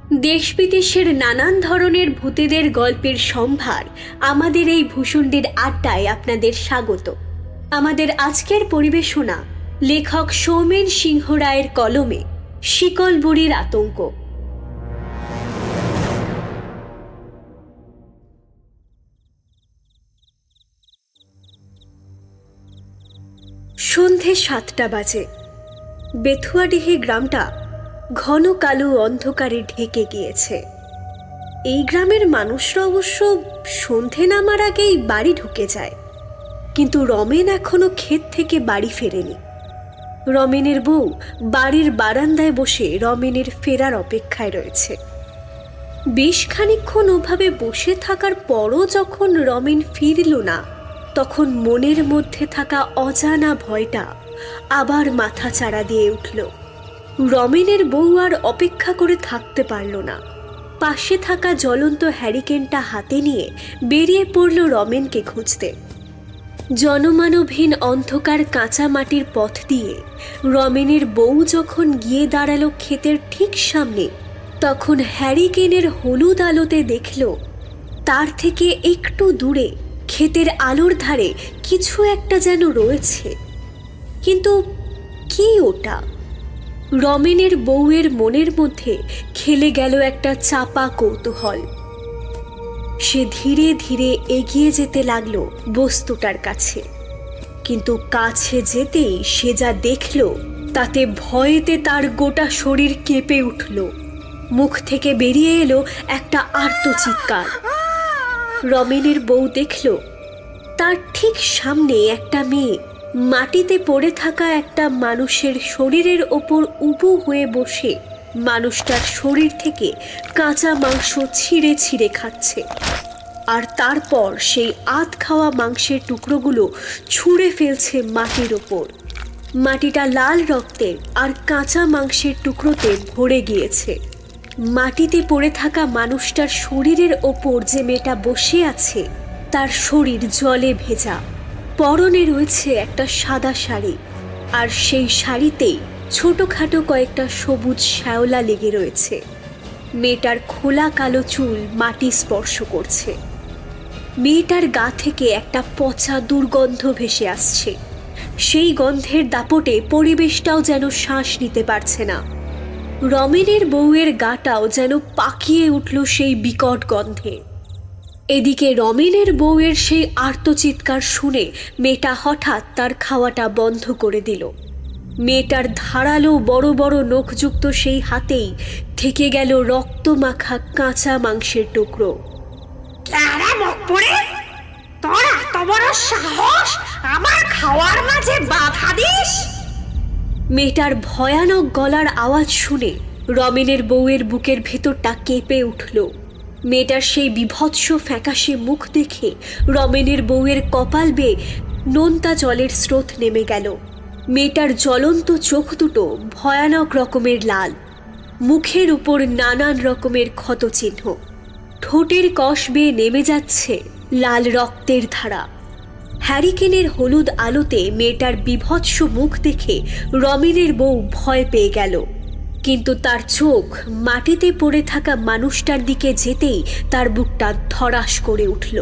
দেশ বিদেশের নানান ধরনের ভূতেদের গল্পের সম্ভার আমাদের এই ভূষণ্ডের আড্ডায় আপনাদের স্বাগত। আমাদের আজকের পরিবেশনা লেখক সৌমেন সিংহ রায়ের কলমে শিকল বুড়ির আতঙ্ক। সন্ধে 7টা বাজে। বেথুয়াডিহি গ্রামটা ঘন কালো অন্ধকারে ঢেকে গিয়েছে। এই গ্রামের মানুষরা অবশ্য সন্ধে নামার আগেই বাড়ি ঢুকে যায়, কিন্তু রমেন এখনো ক্ষেত থেকে বাড়ি ফেরেনি। রমেনের বউ বাড়ির বারান্দায় বসে রমেনের ফেরার অপেক্ষায় রয়েছে। বেশ খানিকক্ষণ ওভাবে বসে থাকার পরও যখন রমেন ফিরল না, তখন মনের মধ্যে থাকা অজানা ভয়টা আবার মাথা চাড়া দিয়ে উঠল। রমেনের বউ আর অপেক্ষা করে থাকতে পারল না। পাশে থাকা জ্বলন্ত হ্যারিকেনটা হাতে নিয়ে বেরিয়ে পড়ল রমেনকে খুঁজতে। জনমানবহীন অন্ধকার কাঁচা মাটির পথ দিয়ে রমেনের বউ যখন গিয়ে দাঁড়ালো ক্ষেতের ঠিক সামনে, তখন হ্যারিকেনের হলুদ আলোতে দেখল তার থেকে একটু দূরে ক্ষেতের আলোর ধারে কিছু একটা যেন রয়েছে। কিন্তু কি ওটা? রমেনের বউয়ের মনের মধ্যে খেলে গেল একটা চাপা কৌতূহল। সে ধীরে ধীরে এগিয়ে যেতে লাগলো বস্তুটার কাছে, কিন্তু কাছে যেতেই সে যা দেখল তাতে ভয়েতে তার গোটা শরীর কেঁপে উঠল। মুখ থেকে বেরিয়ে এলো একটা আর্ত চিৎকার। রমেনের বউ দেখল তার ঠিক সামনে একটা মেয়ে মাটিতে পড়ে থাকা একটা মানুষের শরীরের ওপর উবু হয়ে বসে মানুষটার শরীর থেকে কাঁচা মাংস ছিঁড়ে ছিঁড়ে খাচ্ছে, আর তারপর সেই আধ খাওয়া মাংসের টুকরোগুলো ছুঁড়ে ফেলছে মাটির ওপর। মাটিটা লাল রক্তের আর কাঁচা মাংসের টুকরোতে ভরে গিয়েছে। মাটিতে পড়ে থাকা মানুষটার শরীরের ওপর যে মেয়েটা বসে আছে তার শরীর জলে ভেজা। পরনে রয়েছে একটা সাদা শাড়ি, আর সেই শাড়িতেই ছোটখাটো কয়েকটা সবুজ শ্যাওলা লেগে রয়েছে। মেয়েটার খোলা কালো চুল মাটি স্পর্শ করছে। মেয়েটার গা থেকে একটা পচা দুর্গন্ধ ভেসে আসছে। সেই গন্ধের দাপটে পরিবেশটাও যেন শ্বাস নিতে পারছে না। রমেনের বউয়ের গাটাও যেন পাকিয়ে উঠল সেই বিকট গন্ধে। এদিকে রমেনের বউয়ের সেই আর্তচিৎকার শুনে মেয়েটা হঠাৎ তার খাওয়াটা বন্ধ করে দিল। মেয়েটার ধারালো বড় বড় নখযুক্ত সেই হাতেই থেকে গেল রক্তমাখা কাঁচা মাংসের টুকরো। তোরা এত বড় সাহস আমার খাওয়ার মাঝে বাধা দিস? মেয়েটার ভয়ানক গলার আওয়াজ শুনে রমেনের বউয়ের বুকের ভেতরটা কেঁপে উঠল। মেয়েটার সেই বিভৎস ফ্যাকাশে মুখ দেখে রমেনের বউয়ের কপাল বেয়ে নোনতা জলের স্রোত নেমে গেল। মেয়েটার জ্বলন্ত চোখ দুটো ভয়ানক রকমের লাল, মুখের উপর নানান রকমের ক্ষতচিহ্ন, ঠোঁটের কষ বেয়ে নেমে যাচ্ছে লাল রক্তের ধারা। হ্যারিকেনের হলুদ আলোতে মেয়েটার বিভৎস মুখ দেখে রমেনের বউ ভয় পেয়ে গেল, কিন্তু তার চোখ মাটিতে পড়ে থাকা মানুষটার দিকে যেতেই তার বুকটা ধড়াস করে উঠল।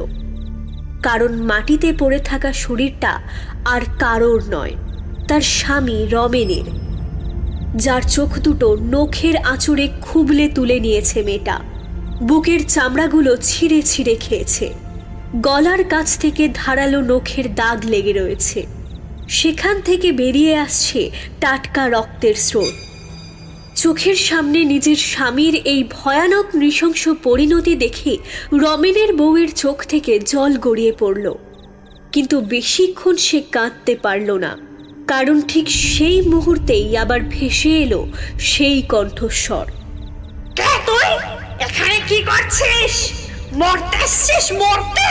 কারণ মাটিতে পড়ে থাকা শরীরটা আর কারোর নয়, তার স্বামী রমেনের, যার চোখ দুটো নখের আঁচড়ে খুবলে তুলে নিয়েছে মেয়েটা। বুকের চামড়াগুলো ছিঁড়ে ছিঁড়ে খেয়েছে। গলার কাছ থেকে ধারালো নখের দাগ লেগে রয়েছে। সেখান থেকে বেরিয়ে আসছে টাটকা রক্তের স্রোত। চোখের সামনে নিজের স্বামীর এই ভয়ানক নৃশংস পরিণতি দেখে রমেনের বউয়ের চোখ থেকে জল গড়িয়ে পড়ল, কিন্তু বেশিক্ষণ সে কাঁদতে পারল না। কারণ ঠিক সেই মুহূর্তেই আবার ভেসে এলো সেই কণ্ঠস্বর। কে তুই? এখানে কি করছিস? মরতে এসছিস? মরতে?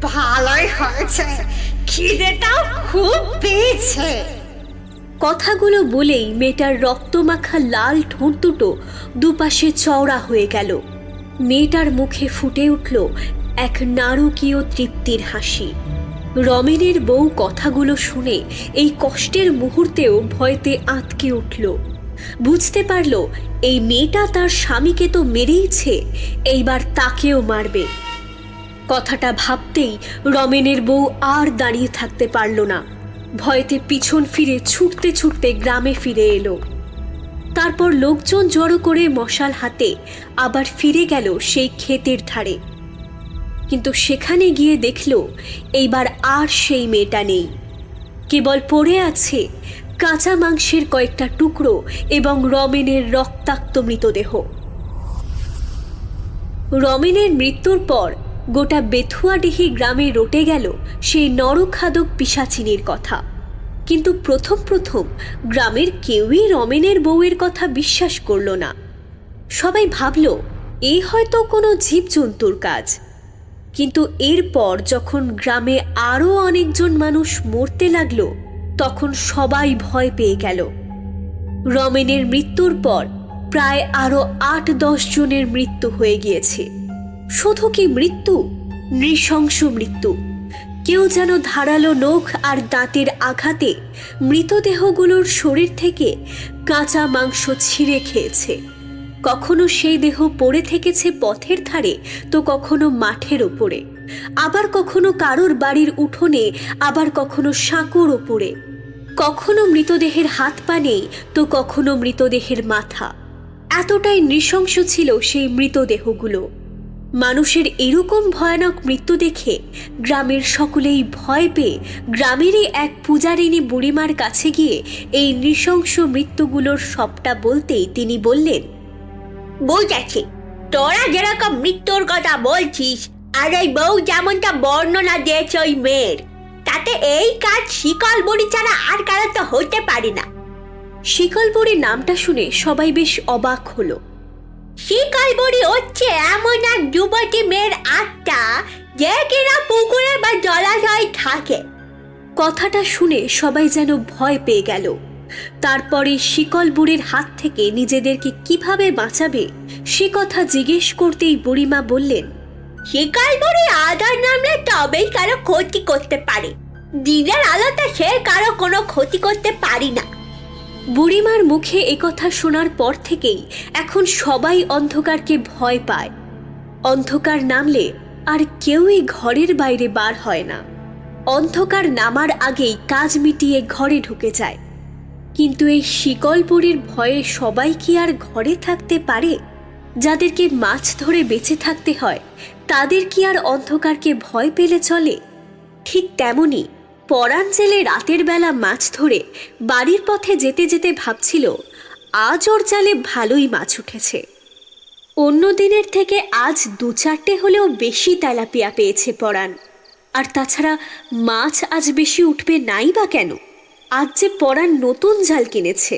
ভালোই হয়েছে, খিদেটাও খুব পেয়েছে। কথাগুলো বলেই মেয়েটার রক্তমাখা লাল ঠোঁট দুটো দুপাশে চওড়া হয়ে গেল। মেয়েটার মুখে ফুটে উঠল এক নারকীয় তৃপ্তির হাসি। রমেনের বউ কথাগুলো শুনে এই কষ্টের মুহূর্তেও ভয়তে আঁতকে উঠল। বুঝতে পারল এই মেয়েটা তার স্বামীকে তো মেরেইছে, এইবার তাকেও মারবে। কথাটা ভাবতেই রমেনের বউ আর দাঁড়িয়ে থাকতে পারল না, ভয়েতে পিছন ফিরে ছুটতে ছুটতে গ্রামে ফিরে এলো। তারপর লোকজন জড়ো করে মশাল হাতে আবার ফিরে গেল সেই ক্ষেতের ধারে। কিন্তু সেখানে গিয়ে দেখল এইবার আর সেই মেয়েটা নেই, কেবল পড়ে আছে কাঁচা মাংসের কয়েকটা টুকরো এবং রমেনের রক্তাক্ত মৃতদেহ। রমেনের মৃত্যুর পর গোটা বেথুয়াডিহি গ্রামে রটে গেল সেই নরখাদক পিশাচিনীর কথা। কিন্তু প্রথম প্রথম গ্রামের কেউই রমেনের বউয়ের কথা বিশ্বাস করল না। সবাই ভাবল এ হয়তো কোনো জীবজন্তুর কাজ। কিন্তু এরপর যখন গ্রামে আরও অনেকজন মানুষ মরতে লাগলো, তখন সবাই ভয় পেয়ে গেল। রমেনের মৃত্যুর পর প্রায় আরও ৮-১০ জনের মৃত্যু হয়ে গিয়েছে। শুধু কি মৃত্যু, নৃশংস মৃত্যু। কেউ যেন ধারালো নখ আর দাঁতের আঘাতে মৃতদেহগুলোর শরীর থেকে কাঁচা মাংস ছিঁড়ে খেয়েছে। কখনো সেই দেহ পড়ে থেকেছে পথের ধারে, তো কখনো মাঠের ওপরে, আবার কখনো কারোর বাড়ির উঠোনে, আবার কখনো সাঁকোর ওপরে। কখনো মৃতদেহের হাত পা নেই, তো কখনো মৃতদেহের মাথা। এতটাই নৃশংস ছিল সেই মৃতদেহগুলো। মানুষের এরকম ভয়ানক মৃত্যু দেখে গ্রামের সকলেই ভয় পেয়ে গ্রামেরই এক পূজারিনী বুড়িমার কাছে গিয়ে এই নৃশংস মৃত্যুগুলোর সবটা বলতেই তিনি বললেন, বুঝেছি, তোরা যেরকম মৃত্যুর কথা বলছিস আর এই বউ যেমনটা বর্ণনা দিয়েছে ওই মেয়ের, তাতে এই কাজ শিকল বুড়ি ছাড়া আর কারো তো হতে পারে না। শিকল বুড়ির নামটা শুনে সবাই বেশ অবাক হলো। শিকল বুড়ি হচ্ছে এমন এক যুবতী মেয়ের আত্মা যে কিনা পুকুরে বা জলাশয়ে থাকে। কথাটা শুনে সবাই যেন ভয় পেয়ে গেল। তারপরে শিকল বুড়ির হাত থেকে নিজেদেরকে কিভাবে বাঁচাবে সে কথা জিজ্ঞেস করতেই বুড়িমা বললেন, শিকল বুড়ি আধার নামলে তবেই কারো ক্ষতি করতে পারে, দিনের আলোতে সে কারো কোনো ক্ষতি করতে পারি না। বুড়িমার মুখে একথা শোনার পর থেকেই এখন সবাই অন্ধকারকে ভয় পায়। অন্ধকার নামলে আর কেউই ঘরের বাইরে বার হয় না। অন্ধকার নামার আগেই কাজ মিটিয়ে ঘরে ঢুকে যায়। কিন্তু এই শিকল বুড়ির ভয়ে সবাই কি আর ঘরে থাকতে পারে? যাদেরকে মাছ ধরে বেঁচে থাকতে হয় তাদের কি আর অন্ধকারকে ভয় পেলে চলে? ঠিক তেমনি পরাণ জেলে রাতের বেলা মাছ ধরে বাড়ির পথে যেতে যেতে ভাবছিল আজ ওর জালে ভালোই মাছ উঠেছে। অন্য দিনের থেকে আজ ২-৪টে হলেও বেশি তেলাপিয়া পেয়েছে পরাণ। আর তাছাড়া মাছ আজ বেশি উঠবে নাই বা কেন? আজ যে পরাণ নতুন জাল কিনেছে।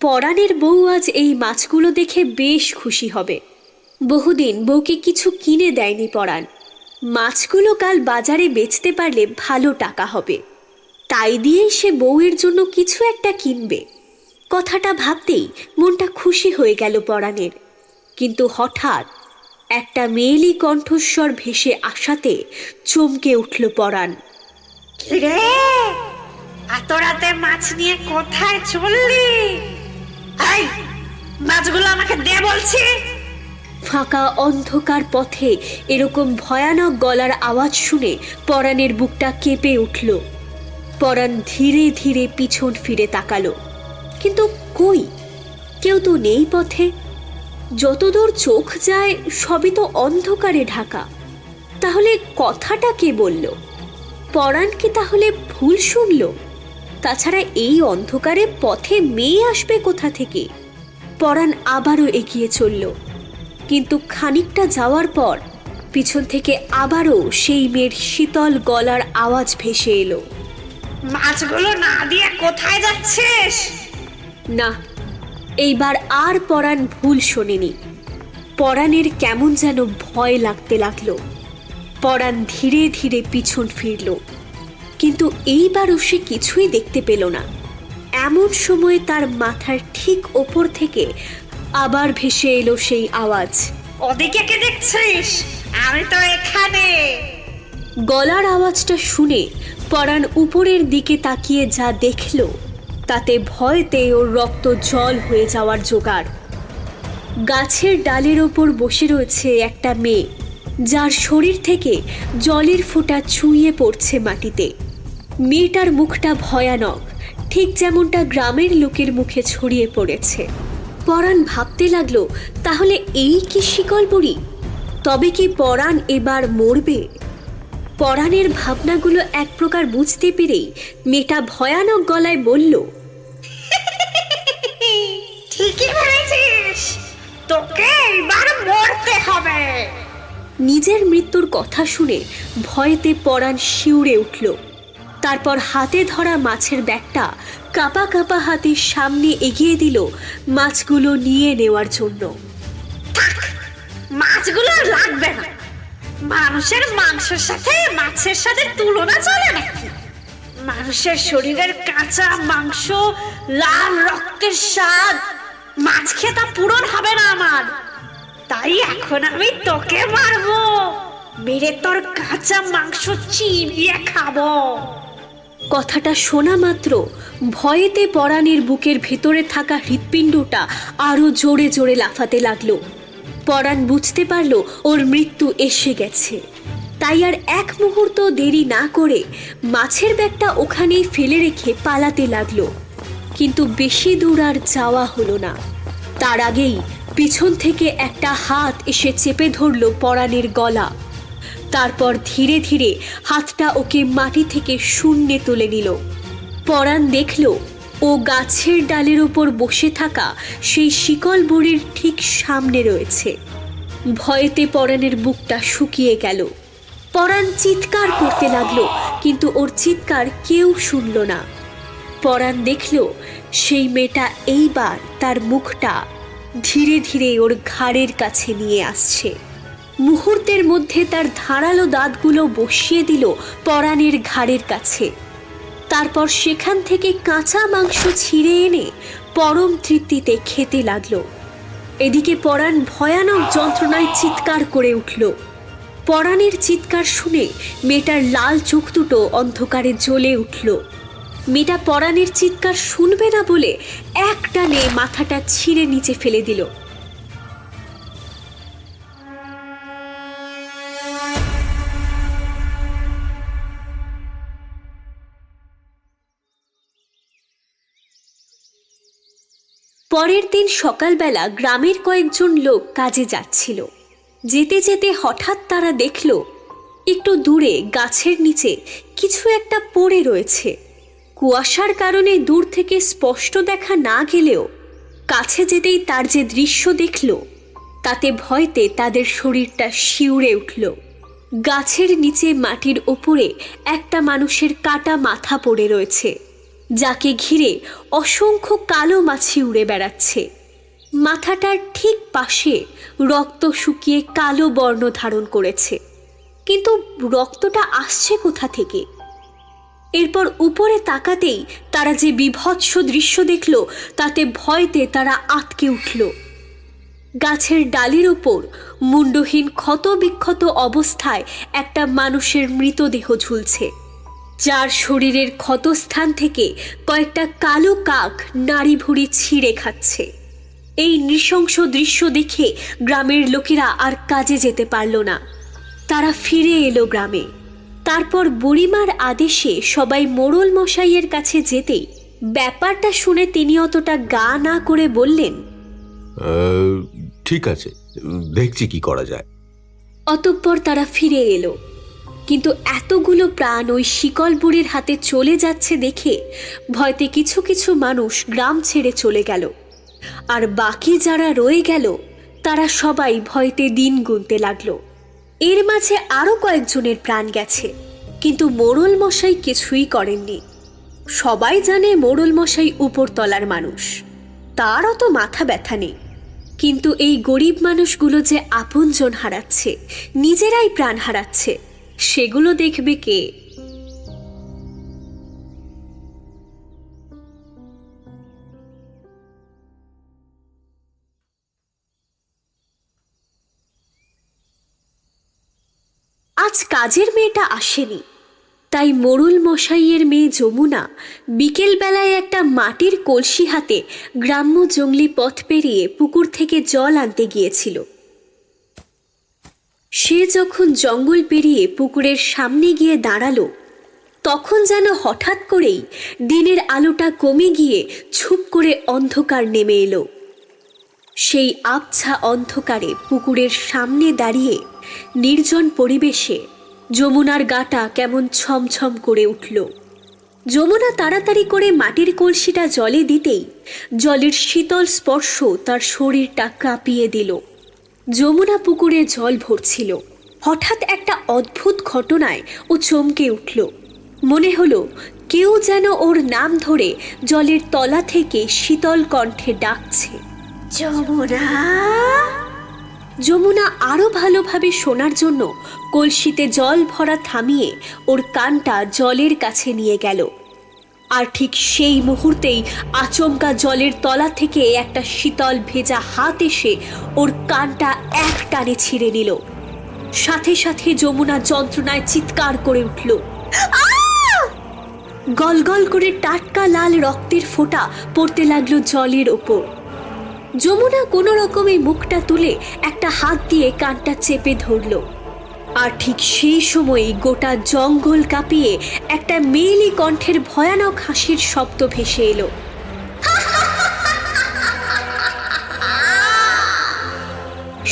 পরাণের বউ আজ এই মাছগুলো দেখে বেশ খুশি হবে। বহুদিন বউকে কিছু কিনে দেয়নি পরাণ। মাছগুলো কাল বাজারে বেচতে পারলে ভালো টাকা হবে, তাই দিয়েই সে বউয়ের জন্য কিছু একটা কিনবে। কথাটা ভাবতেই মনটা খুশি হয়ে গেল পরাণের। কিন্তু হঠাৎ একটা মেয়েলি কণ্ঠস্বর ভেসে আসাতে চমকে উঠল পরাণ। রে, এত রাতে মাছ নিয়ে কোথায় চললি? এই মাছগুলো আমাকে দে বলছি। ফাঁকা অন্ধকার পথে এরকম ভয়ানক গলার আওয়াজ শুনে পরাণের বুকটা কেঁপে উঠল। পরাণ ধীরে ধীরে পিছন ফিরে তাকালো, কিন্তু কই, কেউ তো নেই পথে। যতদূর চোখ যায় সবই তো অন্ধকারে ঢাকা। তাহলে কথাটা কে বলল? পরাণ কি তাহলে ভুল শুনল? তাছাড়া এই অন্ধকারে পথে মেয়ে আসবে কোথা থেকে? পরাণ আবারও এগিয়ে চলল, কিন্তু খানিকটা যাওয়ার পর পিছন থেকে আবারও সেই মেয়ের শীতল গলার আওয়াজ ভেসে এলো। মাছগুলো না দিয়ে কোথায় যাচ্ছিস? না, এইবার আর পরাণ ভুল শোনেনি। পরাণের কেমন যেন ভয় লাগতে লাগলো। পরাণ ধীরে ধীরে পিছন ফিরল, কিন্তু এইবারও সে কিছুই দেখতে পেল না। এমন সময় তার মাথার ঠিক ওপর থেকে আবার ভেসে এলো সেই আওয়াজ। ওদিকে কে দেখছিস? আমি তো এখানে। গলার আওয়াজটা শুনে পরাণ উপরের দিকে তাকিয়ে যা দেখল তাতে ভয়তে ওর রক্ত জল হয়ে যাওয়ার জোগাড়। গাছের ডালের ওপর বসে রয়েছে একটা মেয়ে, যার শরীর থেকে জলের ফোঁটা চুইয়ে পড়ছে মাটিতে। মেয়েটার মুখটা ভয়ানক, ঠিক যেমনটা গ্রামের লোকের মুখে ছড়িয়ে পড়েছে। পরাণ ভাবতে লাগলো, তাহলে এই কি শিকল বুড়ি? তবে কি পরাণ এবার মরবে? পরাণের ভাবনাগুলো এক প্রকার বুঝতে পেরেই মেয়েটা ভয়ানক গলায় বলল, ঠিকই বলেছিস, তোকে এবার মরতে হবে। নিজের মৃত্যুর কথা শুনে ভয়েতে পরাণ শিউরে উঠল। তারপর হাতে ধরা মাছের ব্যাগটা কাঁপা কাঁপা হাতে সামনে এগিয়ে দিল মাছগুলো নিয়ে নেওয়ার জন্য। মাছগুলো আর লাগবে না, মানুষের মাংসের সাথে মাছের সাথে তুলনা চলে নাকি? মানুষের শরীরের কাঁচা মাংস, লাল রক্তের স্বাদ, মাছ খেয়ে তা পূরণ হবে না আমার। তাই এখন আমি তোকে মারবো, মেরে তোর কাঁচা মাংস চিবিয়ে খাবো। কথাটা শোনা মাত্র ভয়েতে পরাণের বুকের ভেতরে থাকা হৃৎপিণ্ডটা আরো জোরে জোরে লাফাতে লাগলো। পরাণ বুঝতে পারল ওর মৃত্যু এসে গেছে। তাই আর এক মুহূর্ত দেরি না করে মাছের ব্যাগটা ওখানেই ফেলে রেখে পালাতে লাগলো। কিন্তু বেশি দূর আর যাওয়া হলো না। তার আগেই পিছন থেকে একটা হাত এসে চেপে ধরল পরাণের গলা। তারপর ধীরে ধীরে হাতটা ওকে মাটি থেকে শূন্যে তুলে নিল। পরাণ দেখল ও গাছের ডালের ওপর বসে থাকা সেই শিকল বুড়ির ঠিক সামনে রয়েছে। ভয়েতে পরাণের বুকটা শুকিয়ে গেল। পরাণ চিৎকার করতে লাগলো, কিন্তু ওর চিৎকার কেউ শুনল না। পরাণ দেখল সেই মেয়েটা এইবার তার মুখটা ধীরে ধীরে ওর ঘাড়ের কাছে নিয়ে আসছে। মুহূর্তের মধ্যে তার ধারালো দাঁতগুলো বসিয়ে দিল পরাণের ঘাড়ের কাছে। তারপর সেখান থেকে কাঁচা মাংস ছিঁড়ে এনে পরম তৃপ্তিতে খেতে লাগলো। এদিকে পরাণ ভয়ানক যন্ত্রণায় চিৎকার করে উঠল। পরাণের চিৎকার শুনে মেয়েটার লাল চোখ দুটো অন্ধকারে জ্বলে উঠল। মেয়েটা পরাণের চিৎকার শুনবে না বলে এক টানে মাথাটা ছিঁড়ে নিচে ফেলে দিল। পরের দিন সকালবেলা গ্রামের কয়েকজন লোক কাজে যাচ্ছিল। যেতে যেতে হঠাৎ তারা দেখল একটু দূরে গাছের নিচে কিছু একটা পড়ে রয়েছে। কুয়াশার কারণে দূর থেকে স্পষ্ট দেখা না গেলেও কাছে যেতেই তার যে দৃশ্য দেখল তাতে ভয়তে তাদের শরীরটা শিউরে উঠল। গাছের নিচে মাটির ওপরে একটা মানুষের কাটা মাথা পড়ে রয়েছে, যাকে ঘিরে অসংখ্য কালো মাছি উড়ে বেড়াচ্ছে। মাথাটার ঠিক পাশে রক্ত শুকিয়ে কালো বর্ণ ধারণ করেছে, কিন্তু রক্তটা আসছে কোথা থেকে? এরপর উপরে তাকাতেই তারা যে বীভৎস দৃশ্য দেখল তাতে ভয়তে তারা আঁতকে উঠল। গাছের ডালের ওপর মুন্ডহীন ক্ষত বিক্ষত অবস্থায় একটা মানুষের মৃতদেহ ঝুলছে, যার শরীরের ক্ষতস্থান থেকে কয়েকটা কালো কাক নাড়ি ভুড়ি ছিঁড়ে খাচ্ছে। এই নৃশংস দৃশ্য দেখে গ্রামের লোকেরা আর কাজে যেতে পারল না। তারা ফিরে এলো গ্রামে। তারপর বুড়িমার আদেশে সবাই মোড়ল মশাইয়ের কাছে যেতেই ব্যাপারটা শুনে তিনি অতটা গা না করে বললেন, ঠিক আছে, দেখছি কি করা যায়। অতঃপর তারা ফিরে এলো। কিন্তু এতগুলো প্রাণ ওই শিকল বুড়ির হাতে চলে যাচ্ছে দেখে ভয়তে কিছু কিছু মানুষ গ্রাম ছেড়ে চলে গেল। আর বাকি যারা রয়ে গেল তারা সবাই ভয়তে দিন গুনতে লাগলো। এর মাঝে আরো কয়েকজনের প্রাণ গেছে, কিন্তু মোড়ল মশাই কিছুই করেননি। সবাই জানে মোড়ল মশাই উপরতলার মানুষ, তার অত মাথা ব্যথা নেই। কিন্তু এই গরিব মানুষগুলো যে আপনজন হারাচ্ছে, নিজেরাই প্রাণ হারাচ্ছে, সেগুলো দেখবে কে? আজ কাজের মেয়েটা আসেনি। তাই মোড়ল মশাইয়ের মেয়ে যমুনা বিকেলবেলায় একটা মাটির কলসি হাতে গ্রাম্য জঙ্গলি পথ পেরিয়ে পুকুর থেকে জল আনতে গিয়েছিল। সে যখন জঙ্গল পেরিয়ে পুকুরের সামনে গিয়ে দাঁড়ালো, তখন যেন হঠাৎ করেই দিনের আলোটা কমে গিয়ে ছুপ করে অন্ধকার নেমে এলো। সেই আবছা অন্ধকারে পুকুরের সামনে দাঁড়িয়ে নির্জন পরিবেশে যমুনার গাটা কেমন ছমছম করে উঠল। যমুনা তাড়াতাড়ি করে মাটির কলসিটা জলে দিতেই জলের শীতল স্পর্শ তার শরীরটা কাঁপিয়ে দিল। যমুনা পুকুরে জল ভরছিল। হঠাৎ একটা অদ্ভুত ঘটনায় ও চমকে উঠল। মনে হলো কেউ যেন ওর নাম ধরে জলের তলা থেকে শীতল কণ্ঠে ডাকছে, যমুনা। যমুনা আরো ভালোভাবে শোনার জন্য কলসিতে জল ভরা থামিয়ে ওর কানটা জলের কাছে নিয়ে গেল। আর ঠিক সেই মুহূর্তেই আচমকা জলের তলা থেকে একটা শীতল ভেজা হাত এসে ওর কানটা এক টানে ছিঁড়ে নিল। সাথে সাথে যমুনা যন্ত্রণায় চিৎকার করে উঠল। গলগল করে টাটকা লাল রক্তের ফোঁটা পড়তে লাগলো জলের ওপর। যমুনা কোনো রকমে মুখটা তুলে একটা হাত দিয়ে কানটা চেপে ধরল। আর ঠিক সেই সময়ই গোটা জঙ্গল কাঁপিয়ে একটা মেয়েলি কণ্ঠের ভয়ানক হাসির শব্দ ভেসে এলো।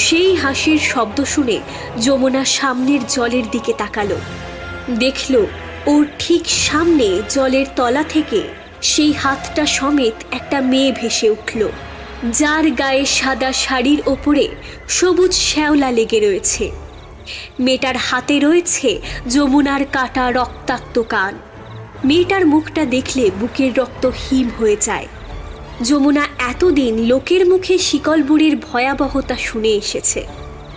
সেই হাসির শব্দ শুনে যমুনা সামনের জলের দিকে তাকালো। দেখল ওর ঠিক সামনে জলের তলা থেকে সেই হাতটা সমেত একটা মেয়ে ভেসে উঠল, যার গায়ে সাদা শাড়ির ওপরে সবুজ শ্যাওলা লেগে রয়েছে। মেয়েটার হাতে রয়েছে যমুনার কাটা রক্তাক্ত কান। মেয়েটার মুখটা দেখলে বুকের রক্ত হিম হয়ে যায়। যমুনা এতদিন লোকের মুখে শিকল বুড়ির ভয়াবহতা শুনে এসেছে,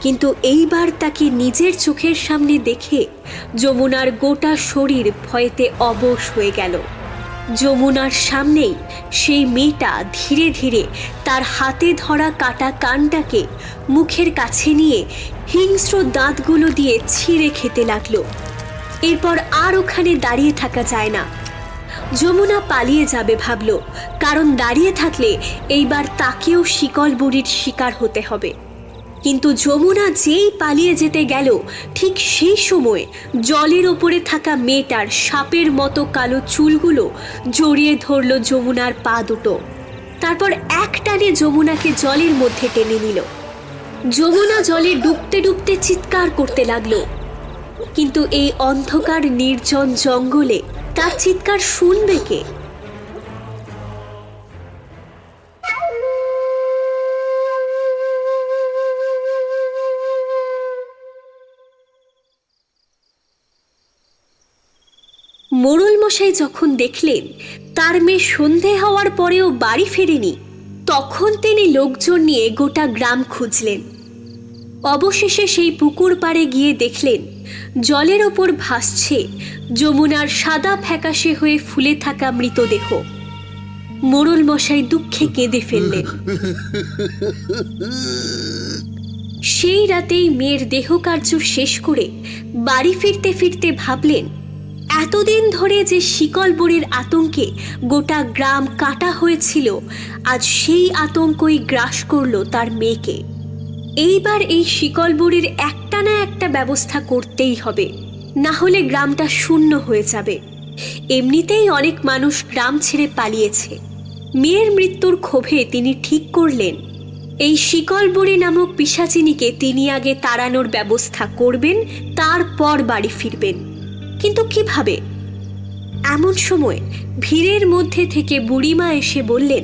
কিন্তু এইবার তাকে নিজের চোখের সামনে দেখে যমুনার গোটা শরীর ভয়েতে অবশ হয়ে গেল। যমুনার সামনেই সেই মেয়েটা ধীরে ধীরে তার হাতে ধরা কাটা কানটাকে মুখের কাছে নিয়ে হিংস্র দাঁতগুলো দিয়ে ছিঁড়ে খেতে লাগলো। এরপর আর ওখানে দাঁড়িয়ে থাকা যায় না। যমুনা পালিয়ে যাবে ভাবল, কারণ দাঁড়িয়ে থাকলে এইবার তাকেও শিকল বুড়ির শিকার হতে হবে। কিন্তু যমুনা যেই পালিয়ে যেতে গেল, ঠিক সেই সময় জলের ওপরে থাকা মেয়েটার সাপের মতো কালো চুলগুলো জড়িয়ে ধরল যমুনার পা দুটো। তারপর এক টানে যমুনাকে জলের মধ্যে টেনে নিল। যমুনা জলে ডুবতে ডুবতে চিৎকার করতে লাগলো, কিন্তু এই অন্ধকার নির্জন জঙ্গলে তার চিৎকার শুনবে কে? মোড়ল মশাই যখন দেখলেন তার মেয়ে সন্ধে হওয়ার পরেও বাড়ি ফেরেনি, তখন তিনি লোকজন নিয়ে গোটা গ্রাম খুঁজলেন। অবশেষে সেই পুকুর পাড়ে গিয়ে দেখলেন জলের ওপর ভাসছে যমুনার সাদা ফ্যাকাশে হয়ে ফুলে থাকা মৃতদেহ। মোড়ল মশাই দুঃখে কেঁদে ফেললেন। সেই রাতেই মেয়ের দেহকার্য শেষ করে বাড়ি ফিরতে ফিরতে ভাবলেন, এতদিন ধরে যে শিকল বুড়ির আতঙ্কে গোটা গ্রাম কাটা হয়েছিল, আজ সেই আতঙ্কই গ্রাস করল তার মেয়েকে। এইবার এই শিকল বুড়ির একটা না একটা ব্যবস্থা করতেই হবে, না হলে গ্রামটা শূন্য হয়ে যাবে। এমনিতেই অনেক মানুষ গ্রাম ছেড়ে পালিয়েছে। মেয়ের মৃত্যুর ক্ষোভে তিনি ঠিক করলেন এই শিকল বুড়ি নামক পিশাচিনীকে তিনি আগে তাড়ানোর ব্যবস্থা করবেন, তারপর বাড়ি ফিরবেন। কিন্তু কিভাবে? এমন সময় ভিড়ের মধ্যে থেকে বুড়িমা এসে বললেন,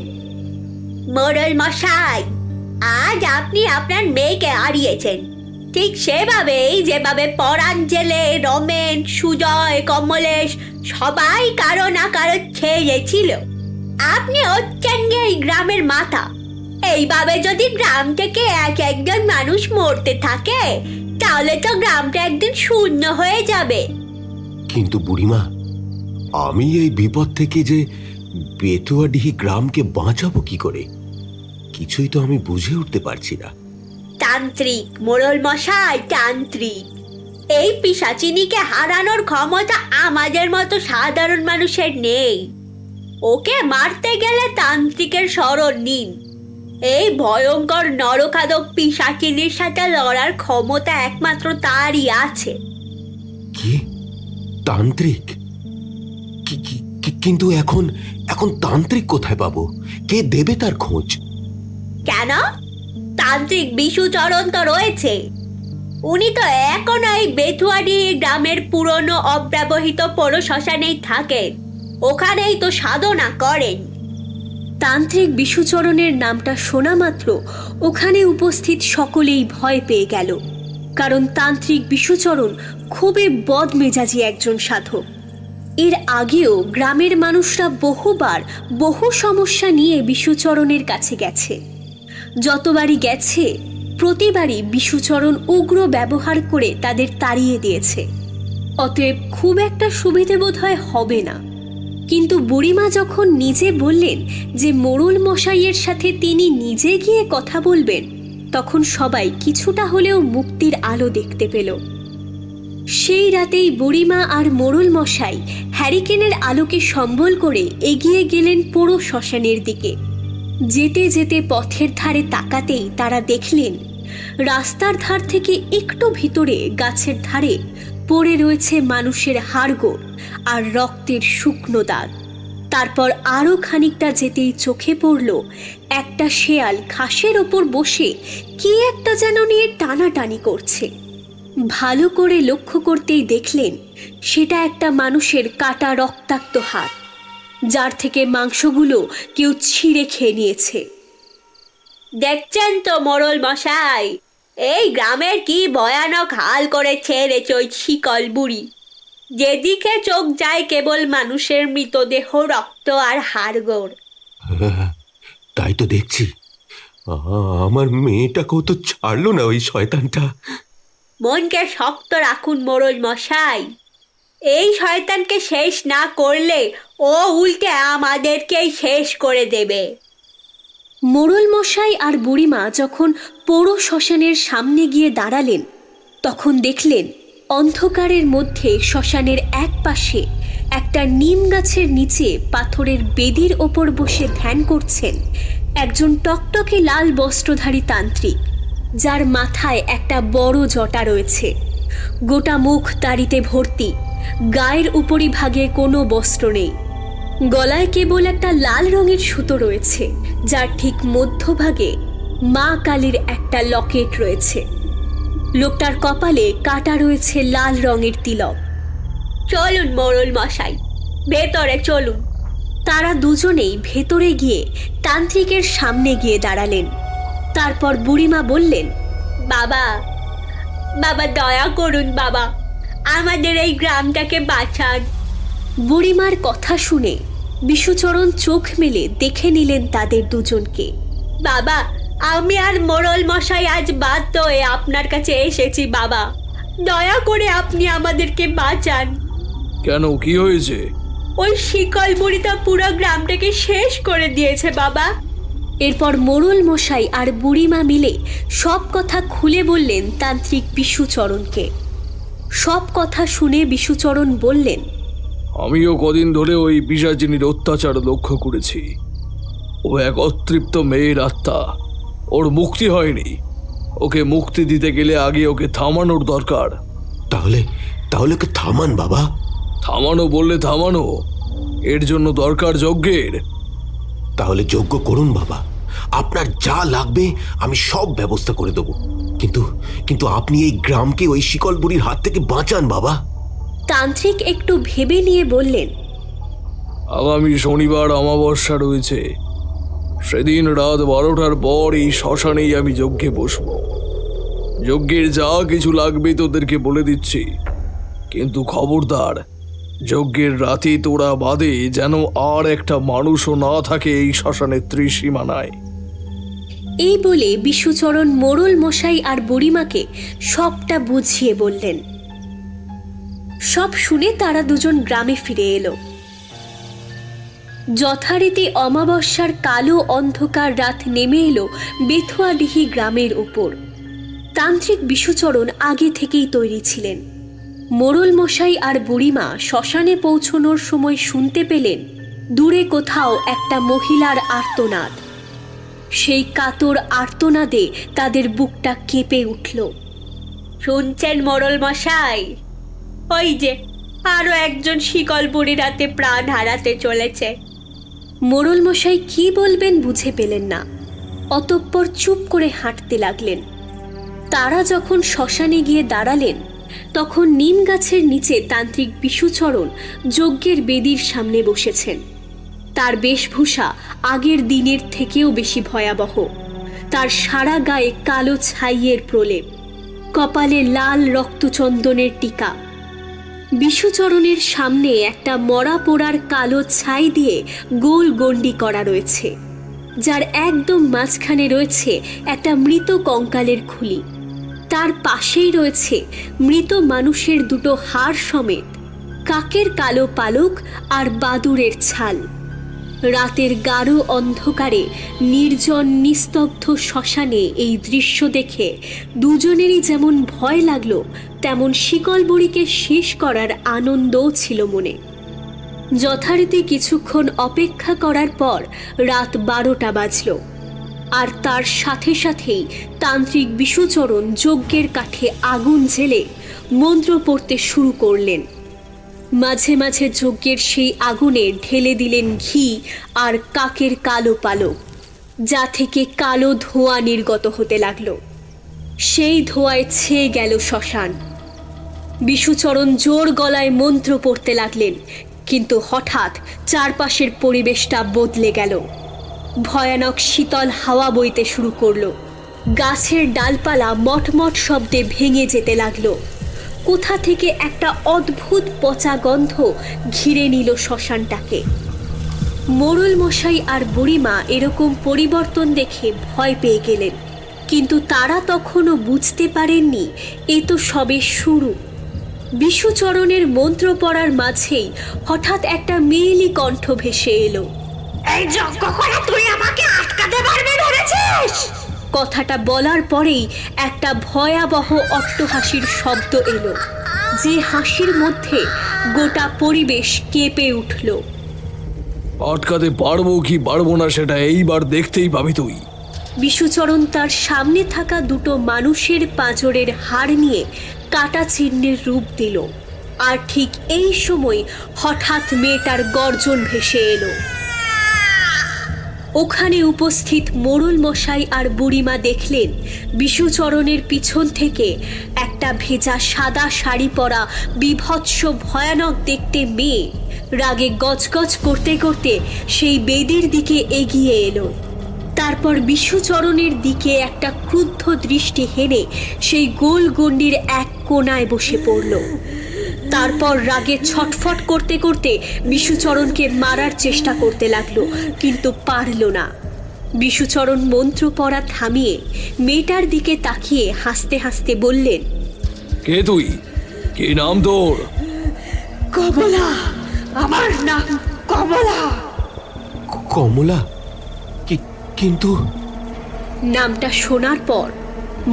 মোড়ল মশাই, আজ আপনি আপনার মেয়েকে হারিয়েছেন, ঠিক সেভাবেই যেভাবে পরাঞ্জলে, রমেন, সুজয়, কমলেশ সবাই কারো না কারো ছেড়েছিল। আপনি হচ্ছেন এই গ্রামের মাথা। এইভাবে যদি গ্রাম থেকে একজন মানুষ মরতে থাকে, তাহলে তো গ্রামটা একদিন শূন্য হয়ে যাবে। কিন্তু বুড়িমা, আমি এই বিপদ থেকে যে বেতুয়াডিহি গ্রামকে বাঁচাবো কি করে, কিছুই তো আমি বুঝে উঠতে পারছি না। তান্ত্রিক মোড়ল মশাই, তান্ত্রিক। এই পিশাচিনীকে হারানোর ক্ষমতা আমাদের মতো সাধারণ মানুষের নেই। ওকে মারতে গেলে তান্ত্রিকের শরণ নিন। এই ভয়ঙ্কর নরখাদক পিশাচিনীর সাথে লড়ার ক্ষমতা একমাত্র তারই আছে। কি তান্ত্রিক? কিন্তু এখন এখন তান্ত্রিক কোথায় পাবো? কে দেবে তার খোঁজ? কেন? তান্ত্রিক বিশুচরণ তো রয়েছে। উনি তো এখনো এই বেথুয়াডি গ্রামের পুরনো অব্যবহৃত পৌর শ্মশানেই থাকেন, ওখানেই তো সাধনা করেন। তান্ত্রিক বিশুচরণের নামটা শোনা মাত্র ওখানে উপস্থিত সকলেই ভয় পেয়ে গেল, কারণ তান্ত্রিক বিশুচরণ খুবই বদমেজাজি একজন সাধক। এর আগেও গ্রামের মানুষরা বহুবার বহু সমস্যা নিয়ে বিশুচরণের কাছে গেছে। যতবারই গেছে প্রতিবারই বিশুচরণ উগ্র ব্যবহার করে তাদের তাড়িয়ে দিয়েছে। অতএব খুব একটা সুবিধে বোধহয় হবে না। কিন্তু বুড়িমা যখন নিজে বললেন যে মোড়ল মশাইয়ের সাথে তিনি নিজে গিয়ে কথা বলবেন, তখন সবাই কিছুটা হলেও মুক্তির আলো দেখতে পেল। সেই রাতেই বুড়িমা আর মোড়ল মশাই হ্যারিকেনের আলোকে সম্বল করে এগিয়ে গেলেন পুরো শ্মশানের দিকে। যেতে যেতে পথের ধারে তাকাতেই তারা দেখলেন রাস্তার ধার থেকে একটু ভিতরে গাছের ধারে পড়ে রয়েছে মানুষের হাড়গোড় আর রক্তের শুকনো দাগ। তারপর আরও খানিকটা যেতেই চোখে পড়ল একটা শেয়াল ঘাসের ওপর বসে কি একটা যেন নিয়ে টানাটানি করছে। ভালো করে লক্ষ্য করতেই দেখলেন সেটা একটা মানুষের কাটা রক্তাক্ত হাত, যার থেকে মাংসগুলো কেউ ছিঁড়ে খেয়ে নিয়েছে। দেখছেন তো মোড়ল মশাই, এই গ্রামের কি ভয়ানক হাল করেছে রে ওই শিকল বুড়ি। যেদিকে চোখ যায় কেবল মানুষের মৃতদেহ, রক্ত আর হাড়গোড়। হ্যাঁ, তাই তো দেখছি। আমার মেয়েটাকেও তো ছাড়লো না ওই শয়তানটা। মনকে শক্ত রাখুন মোড়ল মশাই, এই শয়তানকে শেষ না করলে ও উল্টে আমাদেরকেই শেষ করে দেবে। মোড়ল মশাই আর বুড়িমা যখন পৌর শ্মশানের সামনে গিয়ে দাঁড়ালেন, তখন দেখলেন অন্ধকারের মধ্যে শ্মশানের এক পাশে একটা নিম গাছের নিচে পাথরের বেদির ওপর বসে ধ্যান করছেন একজন টকটকে লাল বস্ত্রধারী তান্ত্রিক, যার মাথায় একটা বড় জটা রয়েছে। গোটা মুখ দাড়িতে ভর্তি, গায়ের উপরিভাগে কোনো বস্ত্র নেই। গলায় কেবল একটা লাল রঙের সুতো রয়েছে, যার ঠিক মধ্যভাগে মা কালীর একটা লকেট রয়েছে। লোকটার কপালে কাটা রয়েছে লাল রঙের তিলক। চলুন মোড়ল মশাই, ভেতরে চলুন। তারা দুজনেই ভেতরে গিয়ে তান্ত্রিকের সামনে গিয়ে দাঁড়ালেন। তারপর বুড়িমা বললেন, বাবা, বাবা দয়া করুন বাবা, আমাদের এই গ্রামটাকে বাঁচান। বুড়িমার কথা শুনে বিশুচরণ চোখ মেলে দেখে নিলেন তাদের দুজনকে। বাবা, আমি আর মোড়ল মশাই আজ বাধ্য হয়ে আপনার কাছে এসেছি বাবা, দয়া করে আপনি আমাদেরকে বাঁচান। কেন, কি হয়েছে? ওই শিকল বুড়িটা পুরো গ্রামটাকে শেষ করে দিয়েছে বাবা। এরপর মোড়ল মশাই আর বুড়িমা মিলে সব কথা খুলে বললেন তান্ত্রিক বিশুচরণকে। সব কথা শুনে বিশুচরণ বললেন, আমিও কদিন ধরে ওই পিশাচিনীর অত্যাচার লক্ষ্য করেছি। ও এক অতৃপ্ত মেয়ের আত্মা, ওর মুক্তি হয়নি। ওকে মুক্তি দিতে গেলে আগে ওকে থামানোর দরকার। তাহলে তাহলে ওকে থামান বাবা। থামানো বললে থামানো, এর জন্য দরকার যজ্ঞের। তাহলে যজ্ঞ করুন বাবা, আপনার যা লাগবে আমি সব ব্যবস্থা করে দেবো। কিন্তু কিন্তু আপনি এই গ্রামকে ওই শিকল বুড়ির হাত থেকে বাঁচান বাবা। তান্ত্রিক একটু ভেবে নিয়ে বললেন, আগামী শনিবার অমাবস্যা রয়েছে, সেদিন রাত 12টার পর এই শ্মশানেই আমি যজ্ঞে বসবো। যজ্ঞের যা কিছু লাগবে তোদেরকে বলে দিচ্ছি, কিন্তু খবরদার যজ্ঞের রাতে তোরা বাদে যেন আর একটা মানুষও না থাকে এই শ্মশানের ত্রিসীমানায়। এই বলে বিশুচরণ মোড়ল মশাই আর বুড়িমাকে সবটা বুঝিয়ে বললেন। সব শুনে তারা দুজন গ্রামে ফিরে এলো। যথারীতি অমাবস্যার কালো অন্ধকার রাত নেমে এলো বেথুয়াডিহি গ্রামের উপর। তান্ত্রিক বিশুচরণ আগে থেকেই তৈরি ছিলেন। মোড়ল মশাই আর বুড়িমা শ্মশানে পৌঁছনোর সময় শুনতে পেলেন দূরে কোথাও একটা মহিলার আর্তনাদ। সেই কাতর আর্তনাদে তাদের বুকটা কেঁপে উঠল। শুনছেন মোড়ল মশাই? ওই যে আরো একজন শিকল বুড়ির হাতে প্রাণ হারাতে চলেছে। মোড়ল মশাই কি বলবেন বুঝে পেলেন না, অতঃপর চুপ করে হাঁটতে লাগলেন। তারা যখন শ্মশানে গিয়ে দাঁড়ালেন তখন নিম গাছের নিচে তান্ত্রিক বিশুচরণ যজ্ঞের বেদির সামনে বসেছেন। তার বেশভূষা আগের দিনের থেকেও বেশি ভয়াবহ। তার সারা গায়ে কালো ছাইয়ের প্রলেপ, কপালে লাল রক্তচন্দনের টিকা। বিশুচরণের সামনে একটা মরা পোড়ার কালো ছাই দিয়ে গোল গণ্ডি করা রয়েছে, যার একদম মাঝখানে রয়েছে একটা মৃত কঙ্কালের খুলি। তার পাশেই রয়েছে মৃত মানুষের দুটো হাড় সমেত কাকের কালো পালক আর বাদুড়ের ছাল। রাতের গাঢ় অন্ধকারে নির্জন নিস্তব্ধ শ্মশানে এই দৃশ্য দেখে দুজনেরই যেমন ভয় লাগলো, তেমন শিকলবুড়িকে শেষ করার আনন্দও ছিল মনে। যথারীতি কিছুক্ষণ অপেক্ষা করার পর রাত 12টা বাজল, আর তার সাথে সাথেই তান্ত্রিক বিশুচরণ যজ্ঞের কাঠে আগুন জ্বেলে মন্ত্র পড়তে শুরু করলেন। মাঝে মাঝে যজ্ঞের সেই আগুনে ঢেলে দিলেন ঘি আর কাকের কালো পালক, যা থেকে কালো ধোঁয়া নির্গত হতে লাগলো। সেই ধোঁয়ায় ছেয়ে গেল শ্মশান। বিশুচরণ জোর গলায় মন্ত্র পড়তে লাগলেন, কিন্তু হঠাৎ চারপাশের পরিবেশটা বদলে গেল। ভয়ানক শীতল হাওয়া বইতে শুরু করলো। গাছের ডালপালা মটমট শব্দে ভেঙে যেতে লাগলো। কোথা থেকে একটা অদ্ভুত পচা গন্ধ ঘিরে নিল শ্মশানটাকে। মোড়ল মশাই আর বুড়িমা এরকম পরিবর্তন দেখে ভয় পেয়ে গেলেন, কিন্তু তারা তখনও বুঝতে পারেননি এ তো সবে শুরু। বিশুচরণের মন্ত্র পড়ার মাঝেই হঠাৎ একটা মেয়েলি কণ্ঠ ভেসে এলো। এই যজ্ঞ করে তুই আমাকে আটকাতে পারবি ভেবেছিস? কথাটা বলার পরেই একটা ভয়াবহ অট্টহাসির শব্দ এলো, যে হাসির মধ্যে গোটা পরিবেশ কেঁপে উঠল। আটকাতে পারবো কি পারবো না সেটা এইবার দেখতেই পাবি তুই। বিশুচরণ তার সামনে থাকা দুটো মানুষের পাঁজরের হাড় নিয়ে কাটা চিহ্নের রূপ দিল, আর ঠিক এই সময় হঠাৎ মেয়েটার গর্জন ভেসে এলো। ওখানে উপস্থিত মোড়ল মশাই আর বুড়িমা দেখলেন বিশুচরণের পিছন থেকে একটা ভেজা সাদা শাড়ি পরা বিভৎস ভয়ানক দেখতে মেয়ে রাগে গজগজ করতে করতে সেই বেদির দিকে এগিয়ে এলো। তারপর বিশুচরণের দিকে একটা ক্রুদ্ধ দৃষ্টি হেনে সেই গোল গণ্ডির এক কোণায় বসে পড়ল। তারপর রাগে ছটফট করতে করতে বিশুচরণকে মারার চেষ্টা করতে লাগলো, কিন্তু পারল না। বিশুচরণ মন্ত্র পড়া থামিয়ে মেয়েটার দিকে তাকিয়ে হাসতে হাসতে বললেন, কে তুই? কি নাম তোর? কমলা, আমার নাম কমলা। কমলা? কিন্তু নামটা শোনার পর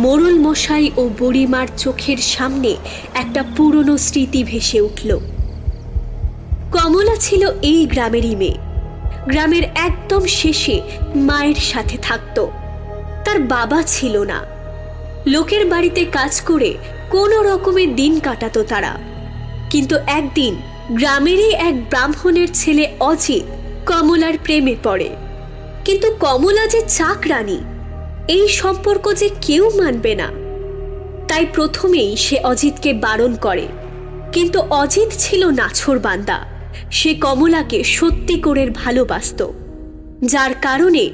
মোড়ল মশাই ও বুড়িমার চোখের সামনে একটা পুরনো স্মৃতি ভেসে উঠল। কমলা ছিল এই গ্রামেরই মেয়ে। গ্রামের একদম শেষে মায়ের সাথে থাকত। তার বাবা ছিল না। লোকের বাড়িতে কাজ করে কোনো রকমের দিন কাটাতো তারা। কিন্তু একদিন গ্রামেরই এক ব্রাহ্মণের ছেলে অজিত কমলার প্রেমে পড়ে। কিন্তু কমলা যে চাকরানী, এই সম্পর্ক যে কেউ মানবে না। তাই প্রথমেই সে অজিতকে বারণ করে, কিন্তু অজিত ছিল নাছোড়বান্দা। সে কমলাকে সত্যি করে ভালোবাসত, যার কারণে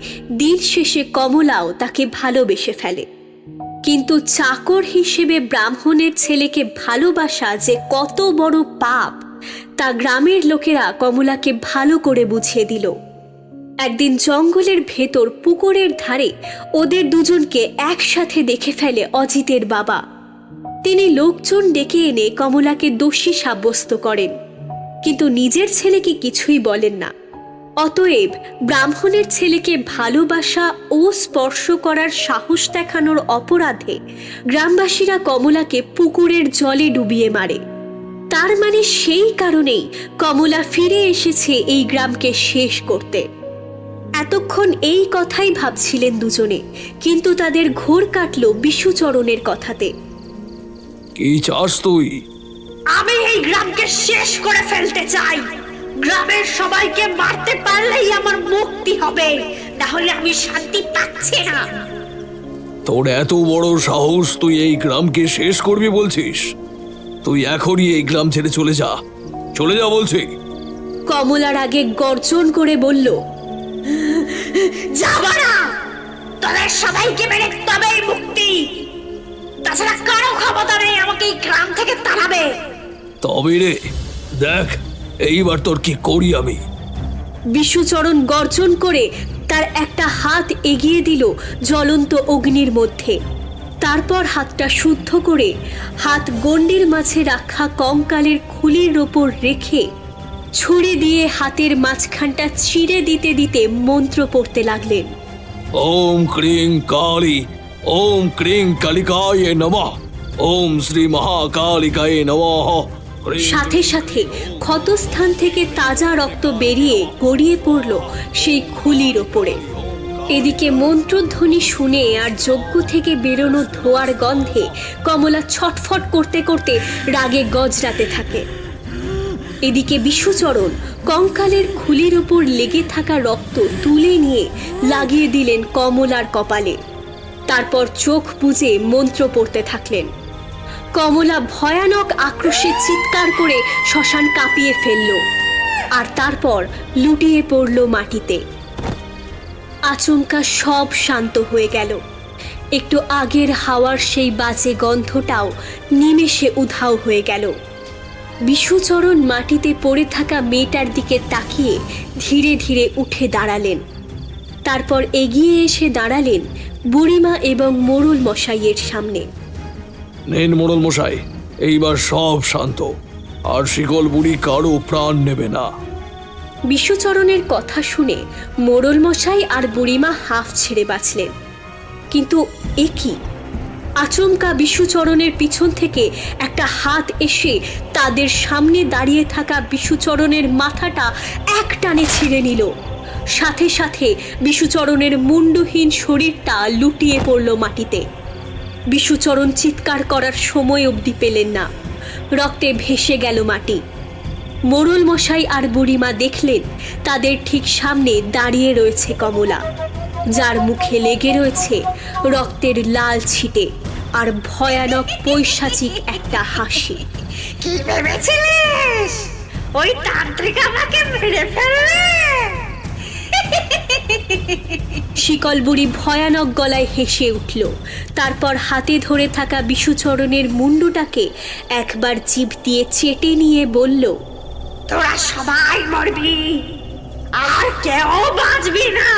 দিন শেষে কমলাও তাকে ভালোবেসে ফেলে। কিন্তু চাকর হিসেবে ব্রাহ্মণের ছেলেকে ভালোবাসা যে কত বড় পাপ তা গ্রামের লোকেরা কমলাকে ভালো করে বুঝিয়ে দিল। একদিন জঙ্গলের ভেতর পুকুরের ধারে ওদের দুজনকে একসাথে দেখে ফেলে অজিতের বাবা। তিনি লোকজন ডেকে এনে কমলাকে দোষী সাব্যস্ত করেন, কিন্তু নিজের ছেলেকে কিছুই বলেন না। অতএব ব্রাহ্মণের ছেলেকে ভালোবাসা ও স্পর্শ করার সাহস দেখানোর অপরাধে গ্রামবাসীরা কমলাকে পুকুরের জলে ডুবিয়ে মারে। তার মানে সেই কারণেই কমলা ফিরে এসেছে এই গ্রামকে শেষ করতে। এতক্ষণ এই কথাই ভাবছিলেন দুজনে, কিন্তু তাদের ঘোর কাটল বিশুচরণের কথাতে। কি চাস তুই? আমি এই গ্রামকে শেষ করে ফেলতে চাই। গ্রামের সবাইকে মারতে পারলেই আমার মুক্তি হবে, না হলে আমি শান্তি পাচ্ছি না। তোর এত বড় সাহস, তুই এই গ্রামকে শেষ করবি বলছিস? তুই এখনই এই গ্রাম ছেড়ে চলে যা, চলে যা বলছি। কমলার আগে গর্জন করে বলল, যাবো না, তোদের সবাইকে মেরে তবেই মুক্তি। তাছাড়া কারো ক্ষমতা নেই আমাকে এই গ্রাম থেকে তাড়াবে। তবে রে, দেখ এইবার তোর কি করি আমি। বিশুচরণ গর্জন করে তার একটা হাত এগিয়ে দিল জ্বলন্ত অগ্নির মধ্যে। তারপর হাতটা শুদ্ধ করে হাত গণ্ডির মাঝে রাখা কঙ্কালের খুলির ওপর রেখে ছুরি দিয়ে হাতের মাঝখানটা চিরে দিতে দিতে মন্ত্র পড়তে লাগলেন। ওম ক্রিং কালী, ওম ক্রিং কালিকায় নমঃ, ওম শ্রী মহাকালিকায় নমঃ। সাথে সাথে ক্ষতস্থান থেকে তাজা রক্ত বেরিয়ে গড়িয়ে পড়ল সেই খুলির ওপরে। এদিকে মন্ত্রধ্বনি শুনে আর যজ্ঞ থেকে বেরোনো ধোঁয়ার গন্ধে কমলা ছটফট করতে করতে রাগে গজরাতে থাকে। এদিকে বিশুচরণ কঙ্কালের খুলির ওপর লেগে থাকা রক্ত তুলে নিয়ে লাগিয়ে দিলেন কমলার কপালে। তারপর চোখ বুজে মন্ত্র পড়তে থাকলেন। কমলা ভয়ানক আক্রোশে চিৎকার করে শ্মশান কাঁপিয়ে ফেলল, আর তারপর লুটিয়ে পড়ল মাটিতে। আচমকা সব শান্ত হয়ে গেল। একটু আগের হাওয়ার সেই বাজে গন্ধটাও নিমেষে উধাও হয়ে গেল। বিশুচরণ মাটিতে পড়ে থাকা মেয়েটার দিকে তাকিয়ে ধীরে ধীরে উঠে দাঁড়ালেন। তারপর এগিয়ে এসে দাঁড়ালেন বুড়িমা এবং মোড়ল মশাইয়ের সামনে। নেন মোড়ল মশাই, এইবার সব শান্ত, আর শিকল বুড়ি কারো প্রাণ নেবে না। বিশুচরণের কথা শুনে মোড়ল মশাই আর বুড়িমা হাঁফ ছেড়ে বাঁচলেন। কিন্তু এ কি? আচমকা বিশুচরণের পিছন থেকে একটা হাত এসে তাদের সামনে দাঁড়িয়ে থাকা বিশুচরণের মাথাটা এক টানে ছিঁড়ে নিল। সাথে সাথে বিশুচরণের মুন্ডহীন শরীরটা লুটিয়ে পড়ল মাটিতে। বিশুচরণ চিৎকার করার সময় অবধি পেলেন না, রক্তে ভেসে গেল মাটি। মোড়ল মশাই আর বুড়িমা দেখলেন তাদের ঠিক সামনে দাঁড়িয়ে রয়েছে কমলা, যার মুখে লেগে রয়েছে রক্তের লাল ছিটে আর ভয়ানক পৈশাচিক একটা হাসি। কি ভেবেছিলিস ওই তান্ত্রিক আমাকে মেরে ফেলবে? শিকল বুড়ি ভয়ানক গলায় হেসে উঠল। তারপর হাতে ধরে থাকা বিশুচরণের মুন্ডুটাকে একবার জিভ দিয়ে চেটে নিয়ে বলল, তোরা সবাই মরবি, আর কেউ বাঁচবি না,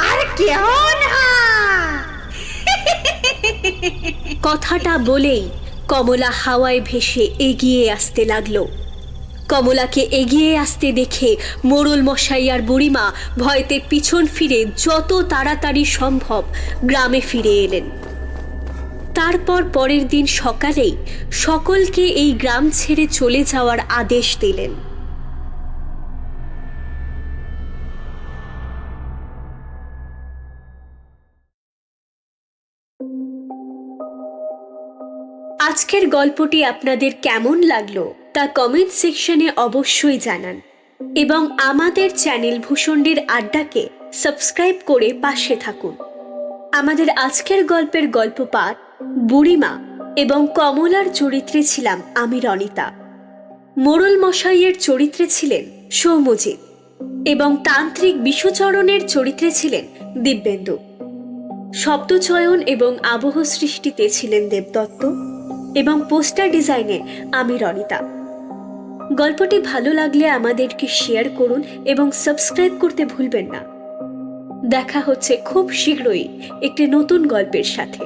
আর কেউ না। কথাটা বলেই কমলা হাওয়ায় ভেসে এগিয়ে আসতে লাগলো। কমলাকে এগিয়ে আসতে দেখে মোড়ল মশাই আর বুড়িমা ভয়তে পিছন ফিরে যত তাড়াতাড়ি সম্ভব গ্রামে ফিরে এলেন। তারপর পরের দিন সকালেই সকলকে এই গ্রাম ছেড়ে চলে যাওয়ার আদেশ দিলেন। আজকের গল্পটি আপনাদের কেমন লাগলো তা কমেন্ট সেকশনে অবশ্যই জানান, এবং আমাদের চ্যানেল ভূষণ্ডের আড্ডাকে সাবস্ক্রাইব করে পাশে থাকুন। আমাদের আজকের গল্পের গল্প পাঠ বুড়িমা এবং কমলার চরিত্রে ছিলাম আমি রনিতা। মোড়ল মশাইয়ের চরিত্রে ছিলেন সৌম্যজিৎ এবং তান্ত্রিক বিশুচরণের চরিত্রে ছিলেন দিব্যেন্দু। শব্দচয়ন এবং আবহ সৃষ্টিতে ছিলেন দেবদত্ত এবং পোস্টার ডিজাইনে আমি রনিতা। গল্পটি ভালো লাগলে আমাদেরকে শেয়ার করুন এবং সাবস্ক্রাইব করতে ভুলবেন না। দেখা হচ্ছে খুব শীঘ্রই একটি নতুন গল্পের সাথে।